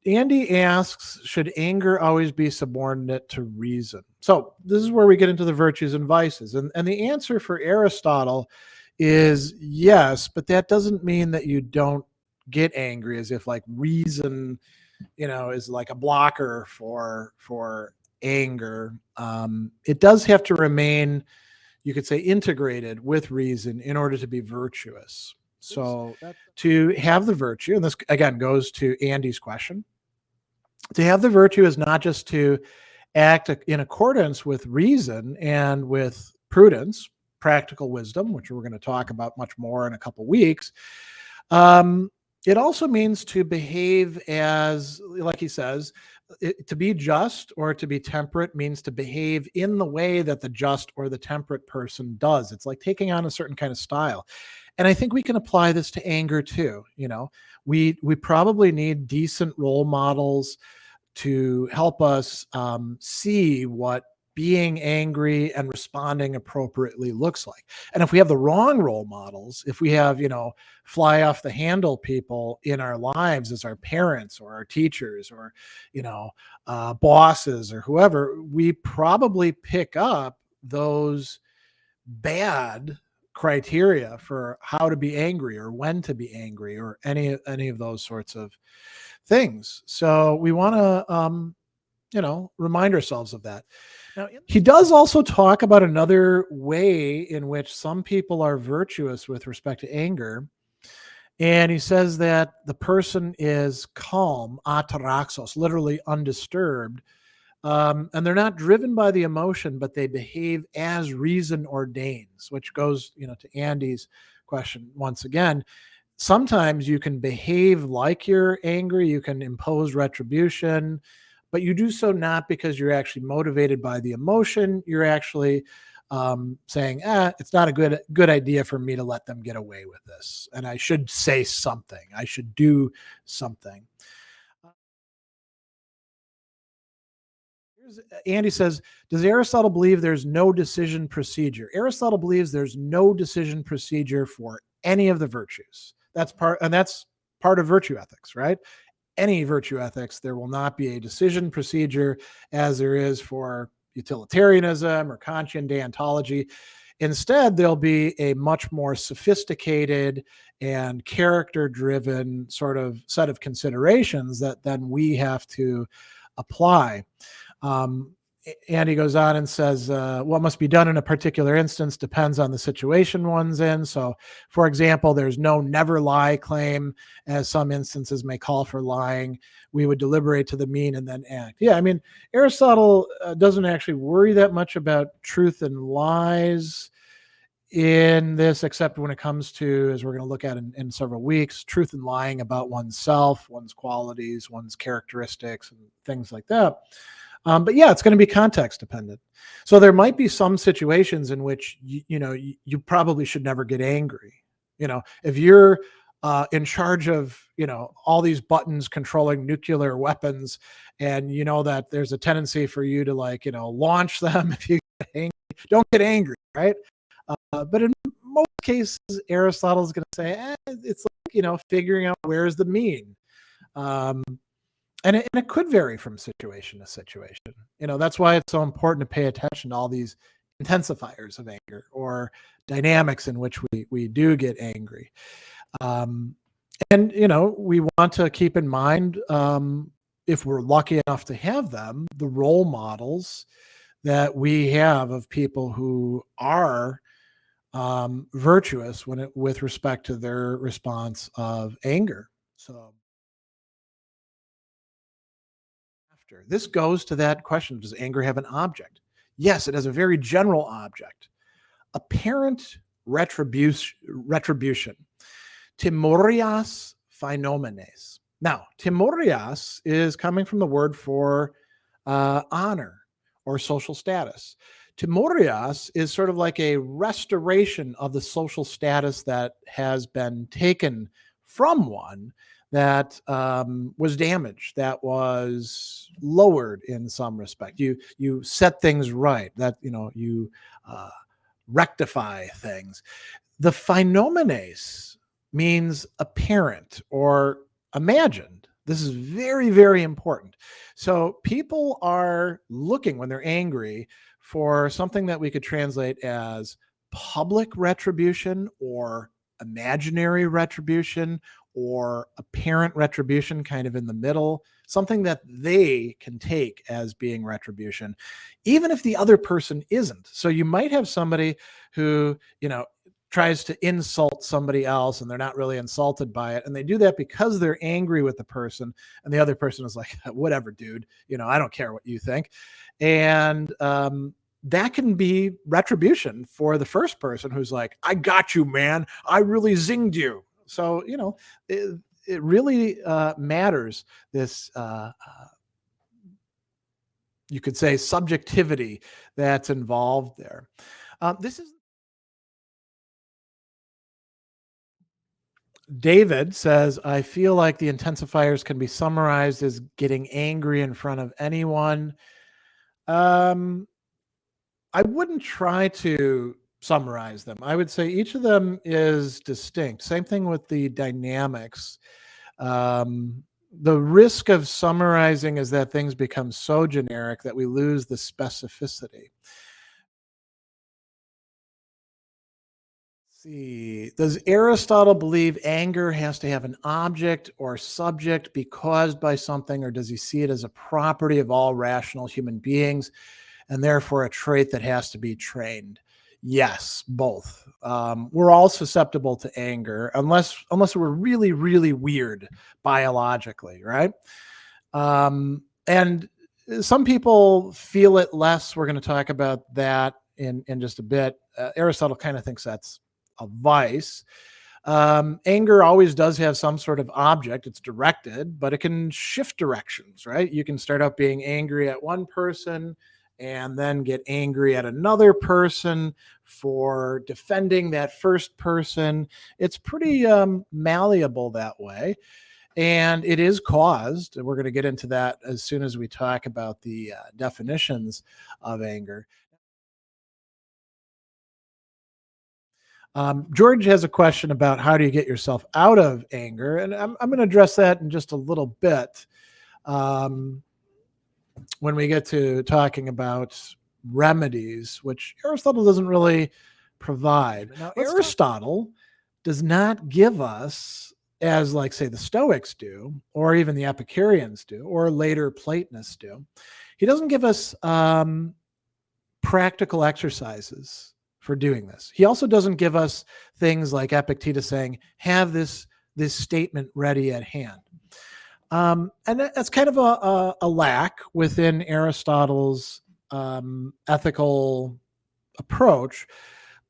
Andy asks, should anger always be subordinate to reason? So this is where we get into the virtues and vices. And the answer for Aristotle is yes, but that doesn't mean that you don't get angry as if like reason, is like a blocker for anger. It does have to remain, you could say, integrated with reason in order to be virtuous. So to have the virtue, and this again goes to Andy's question, to have the virtue is not just to act in accordance with reason and with prudence, practical wisdom, which we're going to talk about much more in a couple weeks. It also means to behave as, like he says, to be just or to be temperate means to behave in the way that the just or the temperate person does. It's like taking on a certain kind of style. And I think we can apply this to anger too. We probably need decent role models to help us see what being angry and responding appropriately looks like. And if we have the wrong role models, if we have, fly off the handle people in our lives as our parents or our teachers or, bosses or whoever, we probably pick up those bad criteria for how to be angry or when to be angry or any of those sorts of things. So we want to remind ourselves of that. Now, he does also talk about another way in which some people are virtuous with respect to anger. And he says that the person is calm, ataraxos, literally undisturbed. And they're not driven by the emotion, but they behave as reason ordains, which goes, to Andy's question once again. Sometimes you can behave like you're angry, you can impose retribution, but you do so not because you're actually motivated by the emotion. You're actually saying, it's not a good idea for me to let them get away with this. And I should say something. I should do something. Andy says, does Aristotle believe there's no decision procedure? Aristotle believes there's no decision procedure for any of the virtues. That's part of virtue ethics, right? Any virtue ethics, there will not be a decision procedure as there is for utilitarianism or Kantian deontology. Instead, there'll be a much more sophisticated and character-driven sort of set of considerations that then we have to apply. And he goes on and says, what must be done in a particular instance depends on the situation one's in. So, for example, there's no never lie claim, as some instances may call for lying. We would deliberate to the mean and then act. Yeah, I mean, Aristotle doesn't actually worry that much about truth and lies in this, except when it comes to, as we're going to look at in several weeks, truth and lying about oneself, one's qualities, one's characteristics, and things like that. But yeah, it's going to be context dependent. So there might be some situations in which you probably should never get angry. If you're in charge of all these buttons controlling nuclear weapons, and you know that there's a tendency for you to launch them if you get angry, don't get angry, right? But in most cases, Aristotle is going to say it's like figuring out where's the mean. And it could vary from situation to situation. That's why it's so important to pay attention to all these intensifiers of anger or dynamics in which we do get angry. And we want to keep in mind, if we're lucky enough to have them, the role models that we have of people who are virtuous with respect to their response of anger. So this goes to that question, does anger have an object? Yes, it has a very general object. Apparent retribution. Timorias phenomenes. Now, timorias is coming from the word for honor or social status. Timorias is sort of like a restoration of the social status that has been taken from one that was damaged, that was lowered in some respect. You set things right, that you rectify things. The phenomenes means apparent or imagined. This is very, very important. So people are looking when they're angry for something that we could translate as public retribution or imaginary retribution or apparent retribution, kind of in the middle, something that they can take as being retribution, even if the other person isn't. So you might have somebody who, tries to insult somebody else and they're not really insulted by it. And they do that because they're angry with the person. And the other person is like, whatever, dude, I don't care what you think. And that can be retribution for the first person who's like, I got you, man. I really zinged you. So, it really matters, this, you could say, subjectivity that's involved there. This is David says, I feel like the intensifiers can be summarized as getting angry in front of anyone. I wouldn't try to summarize them. I would say each of them is distinct. Same thing with the dynamics. The risk of summarizing is that things become so generic that we lose the specificity. See, does Aristotle believe anger has to have an object or subject, be caused by something, or does he see it as a property of all rational human beings and therefore a trait that has to be trained? Yes, both. We're all susceptible to anger unless we're really, really weird biologically, right? And some people feel it less. We're going to talk about that in just a bit. Aristotle kind of thinks that's a vice. Anger always does have some sort of object. It's directed, but it can shift directions, right? You can start out being angry at one person and then get angry at another person for defending that first person. It's pretty malleable that way. And it is caused, and we're going to get into that as soon as we talk about the definitions of anger. George has a question about how do you get yourself out of anger, and I'm going to address that in just a little bit when we get to talking about remedies, which Aristotle doesn't really provide. Now, Aristotle does not give us, as like say the Stoics do, or even the Epicureans do, or later Platonists do. He doesn't give us practical exercises for doing this. He also doesn't give us things like Epictetus saying, have this statement ready at hand. And that's kind of a lack within Aristotle's ethical approach.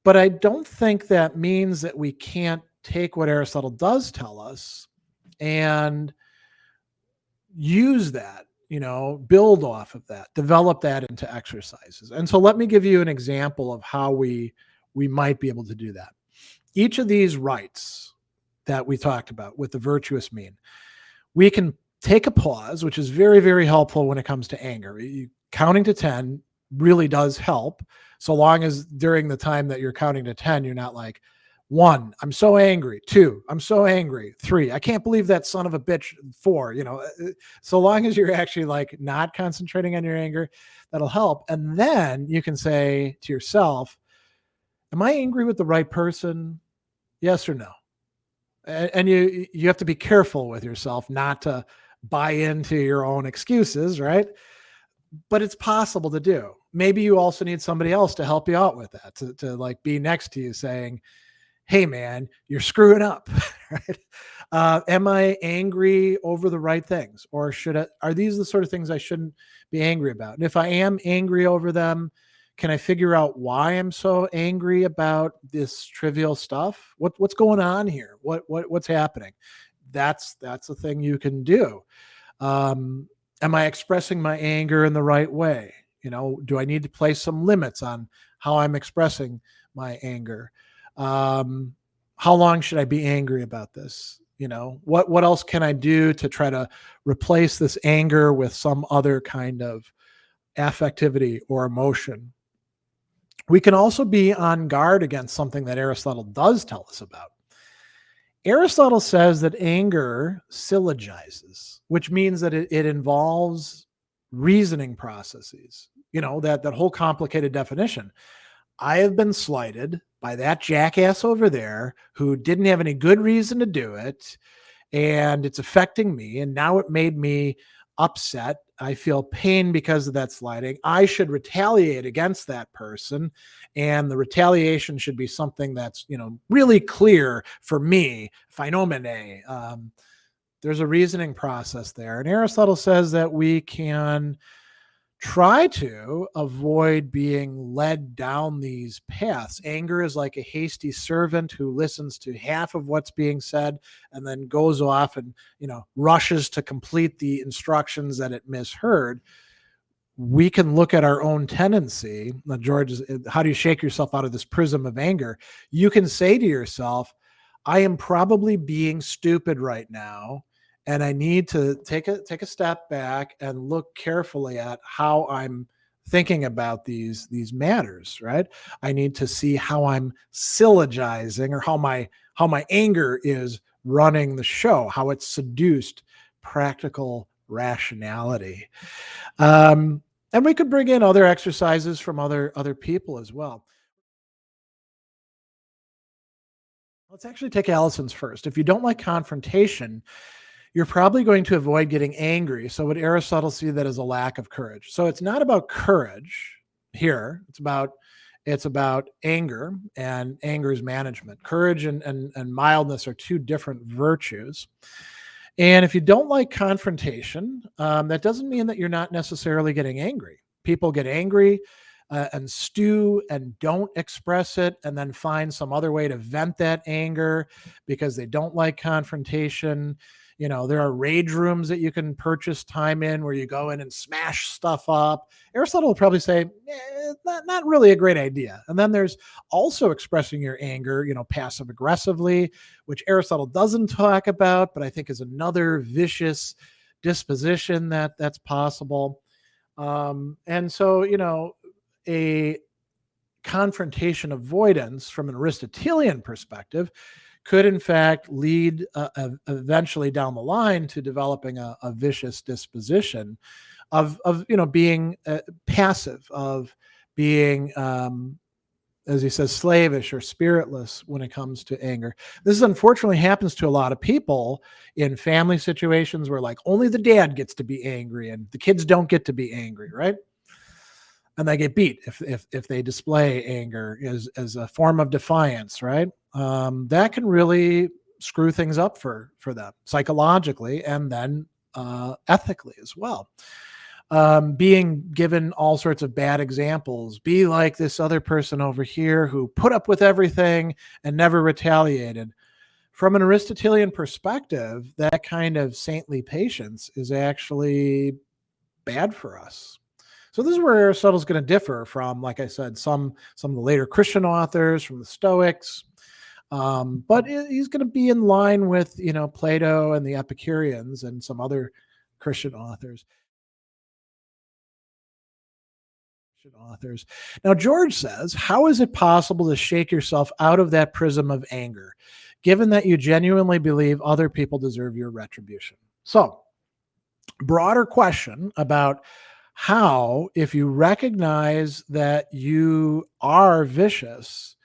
But I don't think that means that we can't take what Aristotle does tell us and use that, build off of that, develop that into exercises. And so let me give you an example of how we might be able to do that. Each of these rights that we talked about with the virtuous mean, we can take a pause, which is very, very helpful when it comes to anger. Counting to 10 really does help, so long as during the time that you're counting to 10, you're not like, 1, I'm so angry. 2, I'm so angry. 3, I can't believe that son of a bitch. 4, so long as you're actually like not concentrating on your anger, that'll help. And then you can say to yourself, am I angry with the right person? Yes or no? And you have to be careful with yourself not to buy into your own excuses, right? But it's possible to do. Maybe you also need somebody else to help you out with that, to like be next to you saying, hey man, you're screwing up, right? Am I angry over the right things, or are these the sort of things I shouldn't be angry about? And if I am angry over them, can I figure out why I'm so angry about this trivial stuff? What's going on here? What's happening? That's a thing you can do. Am I expressing my anger in the right way? Do I need to place some limits on how I'm expressing my anger? How long should I be angry about this? What else can I do to try to replace this anger with some other kind of affectivity or emotion? We can also be on guard against something that Aristotle does tell us about. Aristotle says that anger syllogizes, which means that it involves reasoning processes, that whole complicated definition. I have been slighted by that jackass over there who didn't have any good reason to do it, and it's affecting me. And now it made me upset. I feel pain because of that slighting. I should retaliate against that person. And the retaliation should be something that's, really clear for me, phenomene. There's a reasoning process there. And Aristotle says that we can try to avoid being led down these paths. Anger is like a hasty servant who listens to half of what's being said and then goes off and, rushes to complete the instructions that it misheard. We can look at our own tendency. Now, George, how do you shake yourself out of this prism of anger? You can say to yourself, I am probably being stupid right now, and I need to take a step back and look carefully at how I'm thinking about these matters, right? I need to see how I'm syllogizing, or how my anger is running the show, how it's seduced practical rationality. And we could bring in other exercises from other people as well. Let's actually take Allison's first. If you don't like confrontation, you're probably going to avoid getting angry. So would Aristotle see that as a lack of courage? So it's not about courage here. It's about anger and anger's management. Courage and mildness are two different virtues. And if you don't like confrontation, that doesn't mean that you're not necessarily getting angry. People get angry and stew and don't express it, and then find some other way to vent that anger because they don't like confrontation. There are rage rooms that you can purchase time in where you go in and smash stuff up. Aristotle will probably say, not really a great idea. And then there's also expressing your anger, passive aggressively, which Aristotle doesn't talk about, but I think is another vicious disposition that's possible. And so, a confrontation avoidance from an Aristotelian perspective could in fact lead eventually down the line to developing a vicious disposition of being passive, of being as he says, slavish or spiritless when it comes to anger. This unfortunately happens to a lot of people in family situations where only the dad gets to be angry and the kids don't get to be angry, right? And they get beat if they display anger as a form of defiance, right? That can really screw things up for them psychologically and then ethically as well. Being given all sorts of bad examples, be like this other person over here who put up with everything and never retaliated. From an Aristotelian perspective, that kind of saintly patience is actually bad for us. So this is where Aristotle's going to differ from, like I said, some of the later Christian authors, from the Stoics. But he's going to be in line with, Plato and the Epicureans and some other Christian authors. Now, George says, how is it possible to shake yourself out of that prism of anger, given that you genuinely believe other people deserve your retribution? So, broader question about how, if you recognize that you are vicious,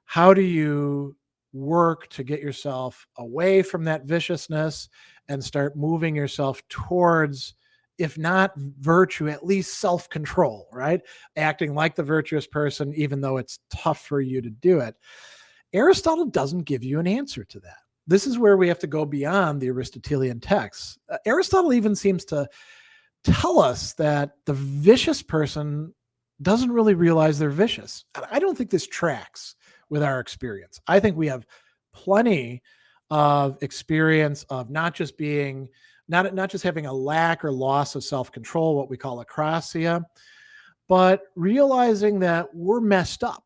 how do you work to get yourself away from that viciousness and start moving yourself towards, if not virtue, at least self-control, right? Acting like the virtuous person, even though it's tough for you to do it. Aristotle doesn't give you an answer to that. This is where we have to go beyond the Aristotelian texts. Aristotle even seems to tell us that the vicious person doesn't really realize they're vicious. And I don't think this tracks with our experience. I think we have plenty of experience of not just having a lack or loss of self-control, what we call acrasia, but realizing that we're messed up,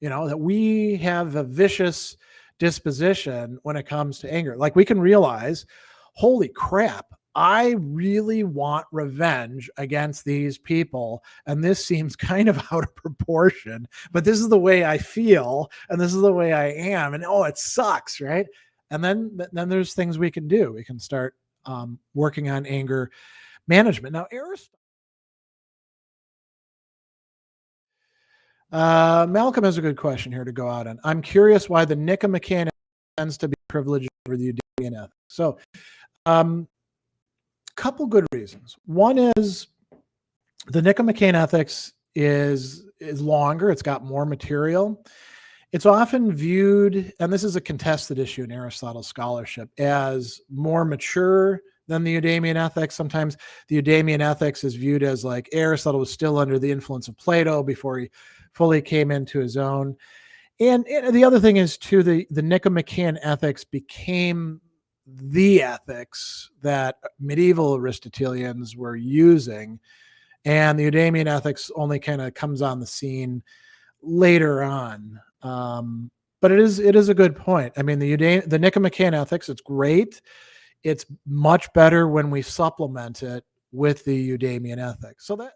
that we have a vicious disposition when it comes to anger. Like we can realize, holy crap, I really want revenge against these people. And this seems kind of out of proportion, but this is the way I feel. And this is the way I am. And oh, it sucks, right? And then there's things we can do. We can start working on anger management. Now, Aristotle. Malcolm has a good question here to go out on. I'm curious why the Nicomachean tends to be privileged over the Eudemian ethics. So, couple good reasons. One is the Nicomachean ethics is longer. It's got more material. It's often viewed, and this is a contested issue in Aristotle's scholarship, as more mature than the Eudemian ethics. Sometimes the Eudemian ethics is viewed as like Aristotle was still under the influence of Plato before he fully came into his own. And the other thing is too, the Nicomachean ethics became the ethics that medieval Aristotelians were using, and the Eudemian ethics only kind of comes on the scene later on. But it is a good point. I mean, the Nicomachean ethics, it's great. It's much better when we supplement it with the Eudemian ethics. So that